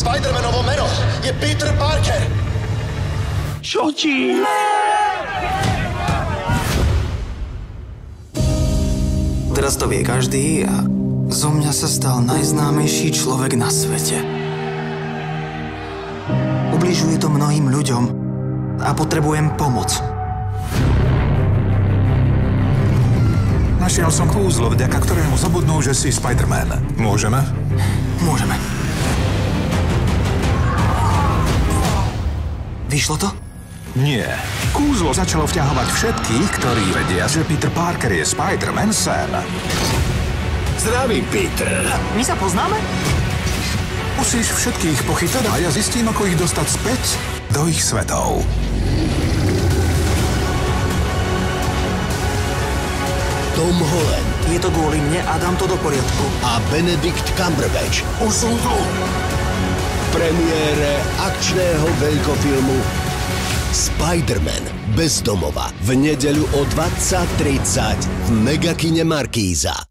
Spider-Manovo meno je Peter Parker. Čo ti? Teraz to vie každý a zo mňa sa stal najznámejší človek na svete. Ubližuje to mnohým ľuďom a potrebujem pomoc. Našiel som kúzlo, vďaka ktorému zabudnú, že si Spider-Man. Môžeme? Môžeme. Vyšlo to? Nie. Kúzlo začalo vťahovať všetkých, ktorí vedia, že Peter Parker je Spider-Man sen. Zdravím, Peter. My sa poznáme? Musíš všetkých pochytať a ja zistím, ako ich dostať späť do ich svetov. Tom Holland Je to kvôli mne a dám to do poriadku. a Benedict Cumberbatch Už som tu. v premiére akčného veľkofilmu Spider-Man bez domova v nedeľu o 20:30 v Megakine Markíza.